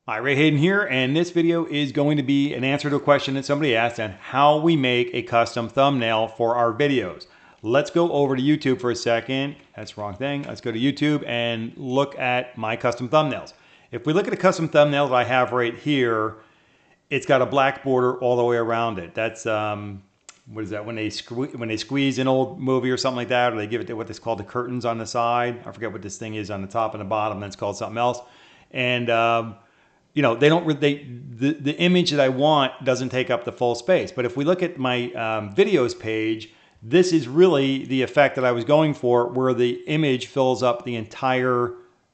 Hi, Ray Hayden here, and this video is going to be an answer to a question that somebody asked on how we make a custom thumbnail for our videos. Let's go over to YouTube for a second. That's the wrong thing. Let's go to YouTube and look at my custom thumbnails. If we look at a custom thumbnail that I have right here, it's got a black border all the way around it. That's what is that? When they squeeze an old movie or something like that, or they give it what is called the curtains on the side. I forget what this thing is on the top and the bottom. That's called something else. And you know, the image that I want doesn't take up the full space. But if we look at my videos page, this is really the effect that I was going for, where the image fills up the entire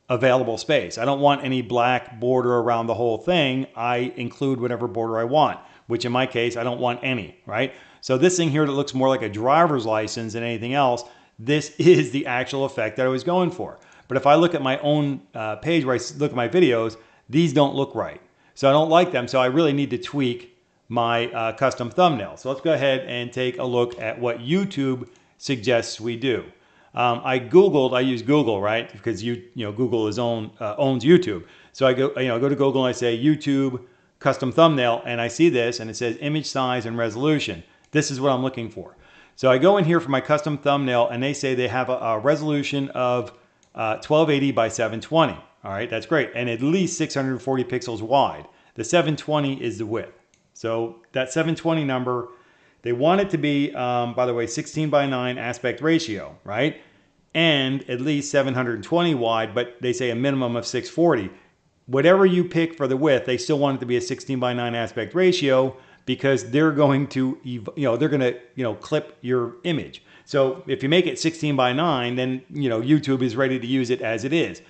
available space. I don't want any black border around the whole thing. I include whatever border I want, which in my case, I don't want any, right? So this thing here that looks more like a driver's license than anything else, this is the actual effect that I was going for. But if I look at my own page where I look at my videos, these don't look right. So I don't like them. So I really need to tweak my custom thumbnail. So let's go ahead and take a look at what YouTube suggests we do. I use Google, right? Because Google owns YouTube. So I go to Google and I say YouTube custom thumbnail, and I see this and it says image size and resolution. This is what I'm looking for. So I go in here for my custom thumbnail and they say they have a resolution of 1280 by 720. All right, that's great. And at least 640 pixels wide. The 720 is the width. So that 720 number, they want it to be, by the way, 16 by 9 aspect ratio, right? And at least 720 wide, but they say a minimum of 640. Whatever you pick for the width, they still want it to be a 16 by 9 aspect ratio because they're going to, clip your image. So if you make it 16 by 9, then, YouTube is ready to use it as it is.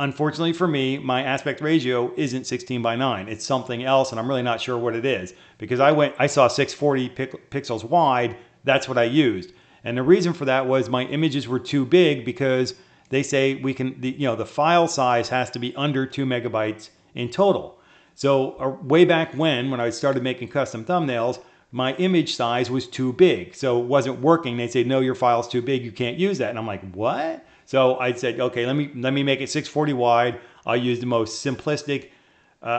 Unfortunately for me, my aspect ratio isn't 16 by 9. It's something else, and I'm really not sure what it is. Because I saw 640 pixels wide, that's what I used. And the reason for that was my images were too big because they say the file size has to be under 2 megabytes in total. So way back when I started making custom thumbnails, my image size was too big. So it wasn't working. They'd say, no, your file's too big. You can't use that. And I'm like, what? So I said, okay, let me make it 640 wide. I'll use the most simplistic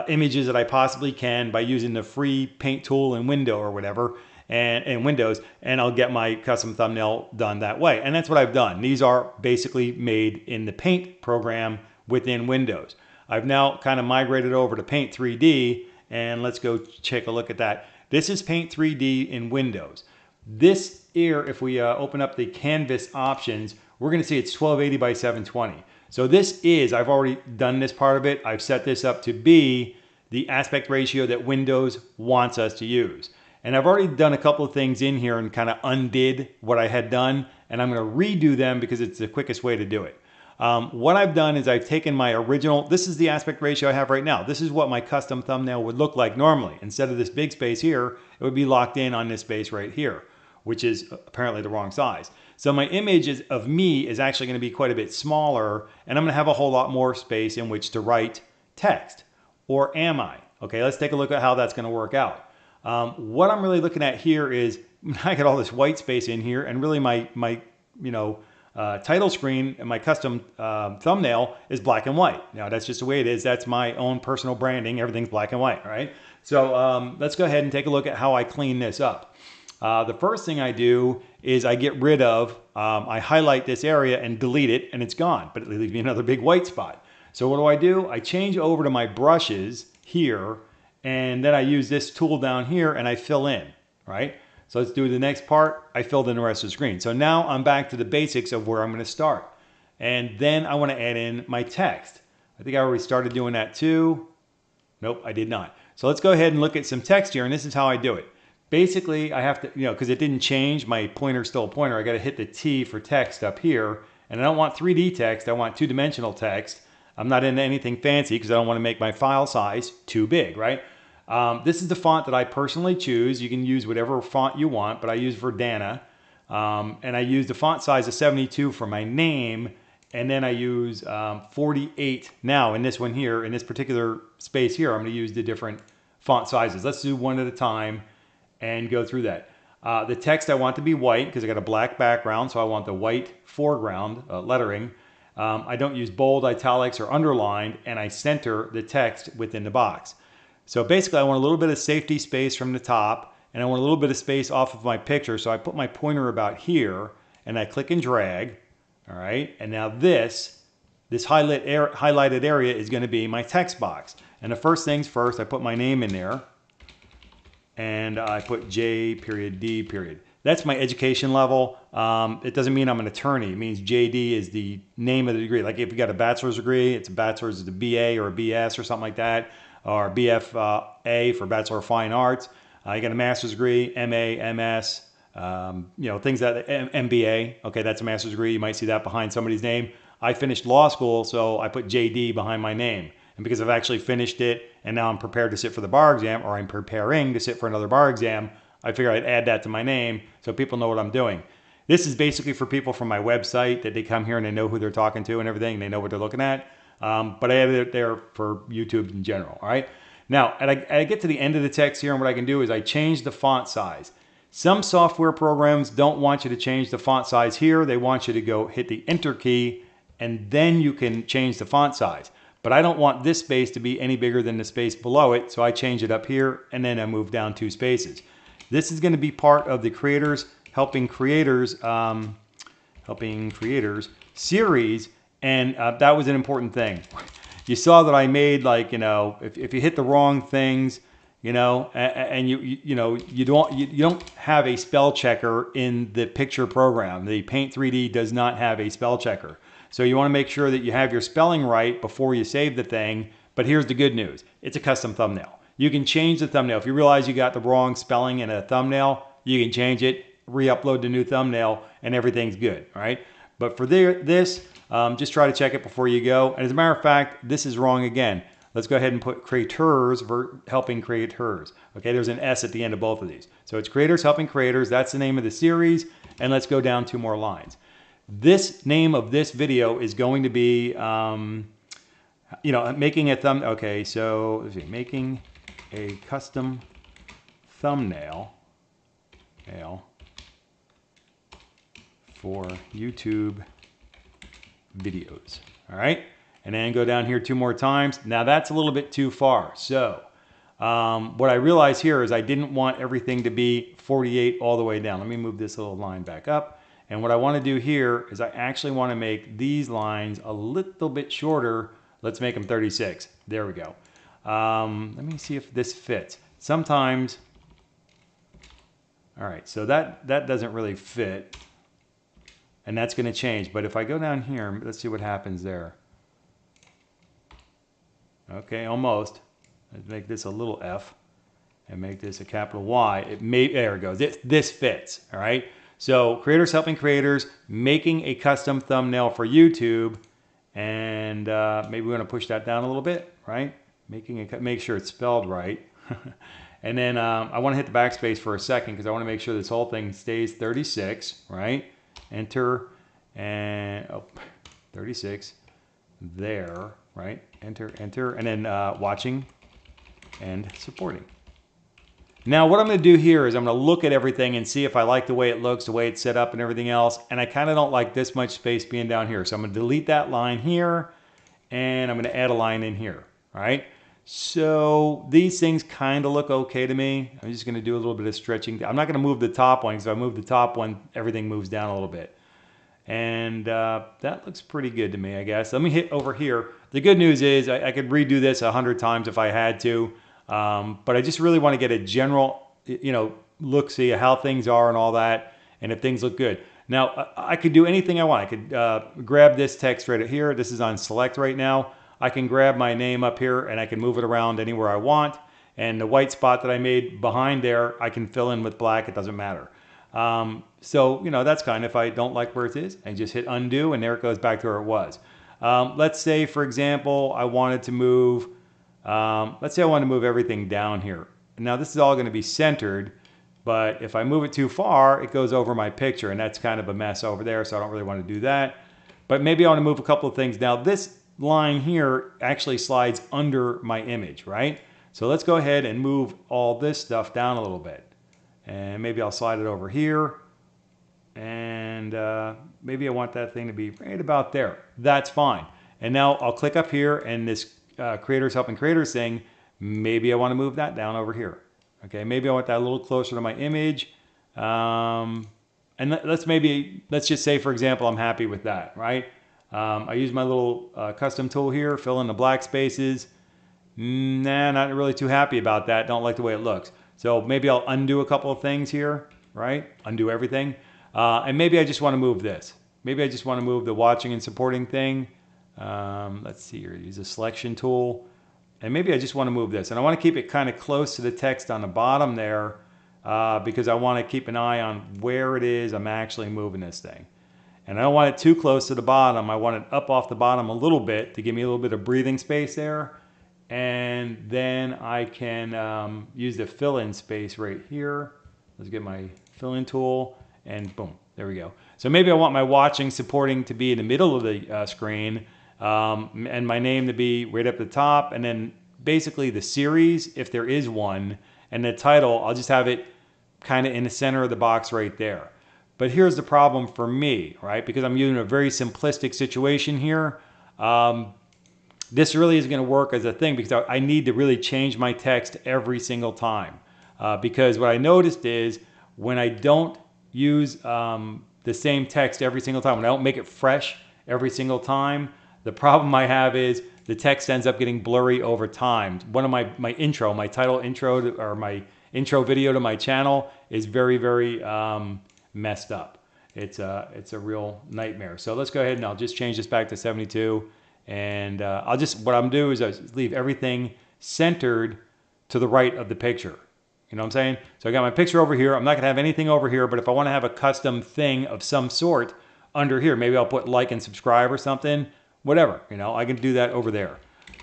images that I possibly can by using the free paint tool in Windows or whatever, and Windows, and I'll get my custom thumbnail done that way. And that's what I've done. These are basically made in the Paint program within Windows. I've now kind of migrated over to Paint 3D, and let's go take a look at that. This is Paint 3D in Windows. This here, if we open up the canvas options, we're going to see it's 1280 by 720. So I've already done this part of it. I've set this up to be the aspect ratio that Windows wants us to use. And I've already done a couple of things in here and kind of undid what I had done. And I'm going to redo them because it's the quickest way to do it. What I've done is I've taken my original, this is the aspect ratio I have right now. This is what my custom thumbnail would look like normally. Instead of this big space here, it would be locked in on this space right here, which is apparently the wrong size. So my image of me is actually going to be quite a bit smaller, and I'm going to have a whole lot more space in which to write text. Or am I? Okay, let's take a look at how that's going to work out. What I'm really looking at here is I got all this white space in here, and really my title screen and my custom thumbnail is black and white. Now that's just the way it is. That's my own personal branding. Everything's black and white, right? So let's go ahead and take a look at how I clean this up. The first thing I do is I get rid of, I highlight this area and delete it, and it's gone, but it leaves me another big white spot. So what do? I change over to my brushes here, and then I use this tool down here and I fill in, right? So let's do the next part. I filled in the rest of the screen. So now I'm back to the basics of where I'm going to start. And then I want to add in my text. I think I already started doing that too. Nope, I did not. So let's go ahead and look at some text here, and this is how I do it. Basically, I have to, because it didn't change, my pointer's still a pointer, I got to hit the T for text up here. And I don't want 3D text, I want two-dimensional text. I'm not into anything fancy because I don't want to make my file size too big, right? This is the font that I personally choose. You can use whatever font you want, but I use Verdana. And I use the font size of 72 for my name. And then I use 48 now in this one here, in this particular space here. I'm going to use the different font sizes. Let's do one at a time and go through that. The text I want to be white because I got a black background, so I want the white foreground lettering. I don't use bold, italics, or underlined, and I center the text within the box. So basically I want a little bit of safety space from the top, and I want a little bit of space off of my picture. So I put my pointer about here, and I click and drag. All right, and now this highlighted area is going to be my text box. And the first things first, I put my name in there, and I put J.D. That's my education level. It doesn't mean I'm an attorney. It means JD is the name of the degree. Like if you got a bachelor's degree, it's a bachelor's, it's a BA or a BS or something like that, or BFA for Bachelor of Fine Arts. You got a master's degree, MA, MS, things that, MBA. Okay, that's a master's degree. You might see that behind somebody's name. I finished law school, so I put JD behind my name. And because I've actually finished it and now I'm prepared to sit for the bar exam, or I'm preparing to sit for another bar exam, I figured I'd add that to my name so people know what I'm doing. This is basically for people from my website that they come here and they know who they're talking to and everything. And they know what they're looking at. But I added it there for YouTube in general. All right. Now, I get to the end of the text here, and what I can do is I change the font size. Some software programs don't want you to change the font size here. They want you to go hit the Enter key, and then you can change the font size. But I don't want this space to be any bigger than the space below it. So I change it up here, and then I move down 2 spaces. This is going to be part of the Helping Creators series, and that was an important thing. You saw that I made, like, if you hit the wrong things, and you don't have a spell checker in the picture program. The Paint 3D does not have a spell checker. So you want to make sure that you have your spelling right before you save the thing. But here's the good news. It's a custom thumbnail. You can change the thumbnail. If you realize you got the wrong spelling in a thumbnail, you can change it, re-upload the new thumbnail, and everything's good, all right? But for this, just try to check it before you go. And as a matter of fact, this is wrong again. Let's go ahead and put creators, helping creators. Okay, there's an S at the end of both of these. So it's creators helping creators. That's the name of the series. And let's go down 2 more lines. This name of this video is going to be, making a thumb. Okay, so let's see, making a custom thumbnail for YouTube videos. All right, and then go down here 2 more times. Now that's a little bit too far. So what I realized here is I didn't want everything to be 48 all the way down. Let me move this little line back up. And what I want to do here is I actually want to make these lines a little bit shorter. Let's make them 36. There we go. Let me see if this fits. Sometimes, all right, so that doesn't really fit. And that's going to change. But if I go down here, let's see what happens there. Okay, almost. Let's make this a little F and make this a capital Y. There it goes. This fits, all right? So creators helping creators, making a custom thumbnail for YouTube. And maybe we're going to push that down a little bit, right? Make sure it's spelled right. And then I want to hit the backspace for a second because I want to make sure this whole thing stays 36, right? Enter, and 36 there, right? Enter, and then watching and supporting. Now what I'm going to do here is I'm going to look at everything and see if I like the way it looks, the way it's set up and everything else. And I kind of don't like this much space being down here. So I'm going to delete that line here, and I'm going to add a line in here, all right? So these things kind of look okay to me. I'm just going to do a little bit of stretching. I'm not going to move the top one because if I move the top one, everything moves down a little bit. And that looks pretty good to me, I guess. Let me hit over here. The good news is I could redo this 100 times if I had to. But I just really want to get a general, look-see how things are and all that, and if things look good. Now, I could do anything I want. I could grab this text right here. This is on select right now. I can grab my name up here, and I can move it around anywhere I want. And the white spot that I made behind there, I can fill in with black. It doesn't matter. So, that's kind of, if I don't like where it is, I just hit undo, and there it goes back to where it was. Let's say, for example, I wanted to move... let's say I want to move everything down here. Now this is all going to be centered, but if I move it too far, it goes over my picture, and that's kind of a mess over there, so I don't really want to do that. But maybe I want to move a couple of things. Now this line here actually slides under my image, right? So let's go ahead and move all this stuff down a little bit. And maybe I'll slide it over here. And maybe I want that thing to be right about there. That's fine. And now I'll click up here, and this creators helping creators thing, maybe I want to move that down over here. Okay, maybe I want that a little closer to my image. And let's just say, for example, I'm happy with that, right? I use my little custom tool here, fill in the black spaces. Nah, not really too happy about that. Don't like the way it looks. So maybe I'll undo a couple of things here, right? Undo everything. And maybe I just want to move this. Maybe I just want to move the watching and supporting thing. Let's see here, use a selection tool. And maybe I just want to move this. And I want to keep it kind of close to the text on the bottom there because I want to keep an eye on where it is I'm actually moving this thing. And I don't want it too close to the bottom. I want it up off the bottom a little bit to give me a little bit of breathing space there. And then I can use the fill-in space right here. Let's get my fill-in tool, and boom, there we go. So maybe I want my watching supporting to be in the middle of the screen, and my name to be right up the top, and then basically the series, if there is one, and the title, I'll just have it kind of in the center of the box right there. But here's the problem for me, right? Because I'm using a very simplistic situation here. This really isn't going to work as a thing because I need to really change my text every single time. Because what I noticed is when I don't use the same text every single time, when I don't make it fresh every single time, the problem I have is the text ends up getting blurry over time. One of my title intro, or my intro video to my channel is very, very messed up. It's a real nightmare. So let's go ahead and I'll just change this back to 72. And what I'm doing is I leave everything centered to the right of the picture. You know what I'm saying? So I got my picture over here. I'm not going to have anything over here, but if I want to have a custom thing of some sort under here, maybe I'll put like and subscribe or something, whatever, you know, I can do that over there.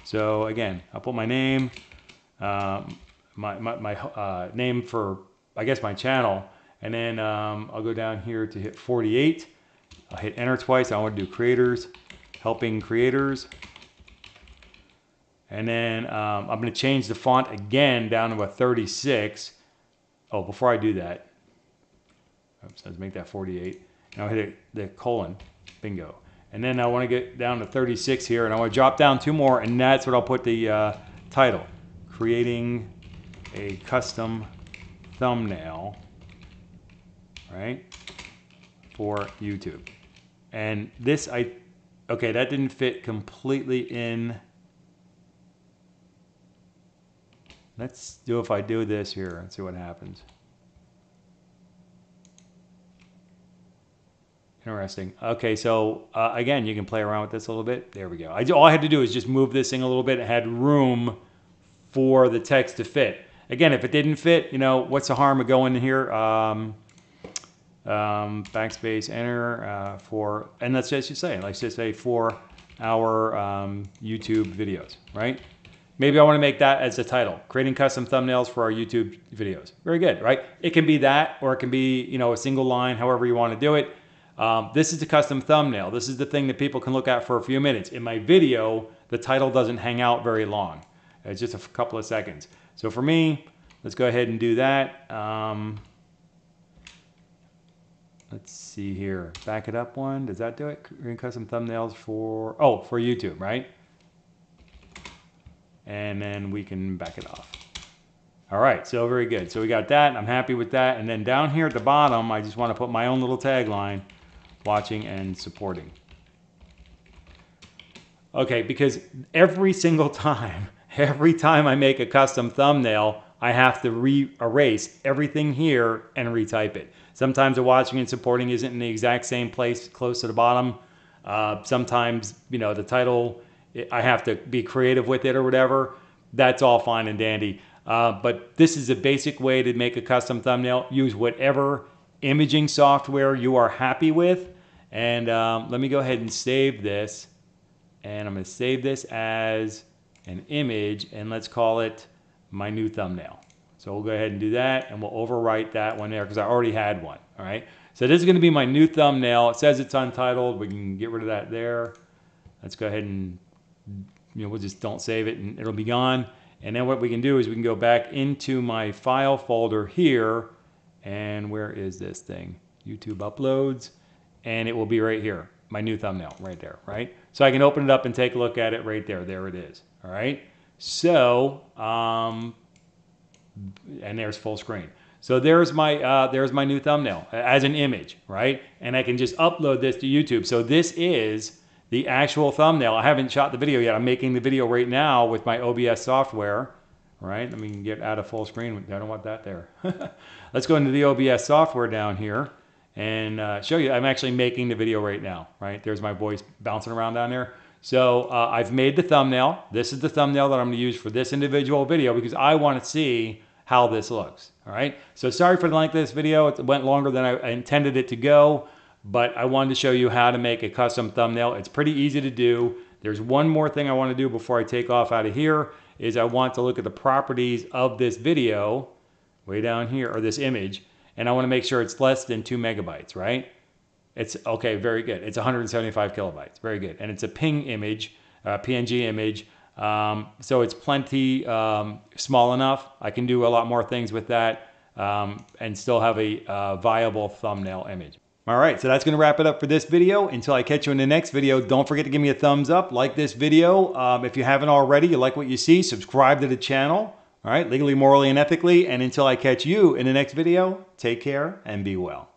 So again, I'll put my name, my name for, I guess, my channel, and then I'll go down here to hit 48. I'll hit enter twice. I want to do creators, helping creators. And then I'm going to change the font again down to a 36. Oh, before I do that, oops, let's make that 48. And I'll hit the colon, bingo. And then I want to get down to 36 here, and I want to drop down 2 more, and that's what I'll put the title, creating a custom thumbnail, right, for YouTube. And this, okay, that didn't fit completely in. Let's do, if I do this here and see what happens. Interesting. Okay, so again, you can play around with this a little bit. There we go. All I had to do is just move this thing a little bit. It had room for the text to fit. Again, if it didn't fit, you know, what's the harm of going in here? Backspace, enter for, and let's just say, let's just say for our YouTube videos, right? Maybe I want to make that as the title, creating custom thumbnails for our YouTube videos. Very good, right? It can be that, or it can be, you know, a single line, however you want to do it. This is the custom thumbnail. This is the thing that people can look at for a few minutes. In my video, the title doesn't hang out very long. It's just a couple of seconds. So for me, let's go ahead and do that. Let's see here. Back it up one. Does that do it? Creating custom thumbnails for, oh, for YouTube, right? And then we can back it off. All right, so very good. So we got that. I'm happy with that. And then down here at the bottom, I just want to put my own little tagline, watching and supporting. Okay, because every single time, every time I make a custom thumbnail, I have to erase everything here and retype it. Sometimes the watching and supporting isn't in the exact same place, close to the bottom. Sometimes, you know, the title, I have to be creative with it or whatever. That's all fine and dandy. But this is a basic way to make a custom thumbnail. Use whatever imaging software you are happy with. And let me go ahead and save this. And I'm going to save this as an image, and let's call it my new thumbnail. So we'll go ahead and do that, and we'll overwrite that one there because I already had one. All right. So this is going to be my new thumbnail. It says it's untitled. We can get rid of that there. Let's go ahead and, you know, we'll just don't save it and it'll be gone. And then what we can do is we can go back into my file folder here. And where is this thing? YouTube uploads, and it will be right here. My new thumbnail right there, right? So I can open it up and take a look at it right there. There it is, all right? So, and there's full screen. So there's my new thumbnail as an image, right? And I can just upload this to YouTube. So this is the actual thumbnail. I haven't shot the video yet. I'm making the video right now with my OBS software, right? Let me get out of full screen. I don't want that there. Let's go into the OBS software down here and show you. I'm actually making the video right now, right? There's my voice bouncing around down there. So I've made the thumbnail. This is the thumbnail that I'm going to use for this individual video because I want to see how this looks, all right? So sorry for the length of this video. It went longer than I intended it to go, but I wanted to show you how to make a custom thumbnail. It's pretty easy to do. There's one more thing I want to do before I take off out of here is I want to look at the properties of this video way down here, or this image, and I want to make sure it's less than 2 megabytes, right? It's okay, very good. It's 175 kilobytes, very good. And it's a PNG image, PNG image. So it's plenty small enough. I can do a lot more things with that and still have a viable thumbnail image. All right, so that's going to wrap it up for this video. Until I catch you in the next video, don't forget to give me a thumbs up, like this video. If you haven't already, you like what you see, subscribe to the channel. All right, legally, morally, and ethically. And until I catch you in the next video, take care and be well.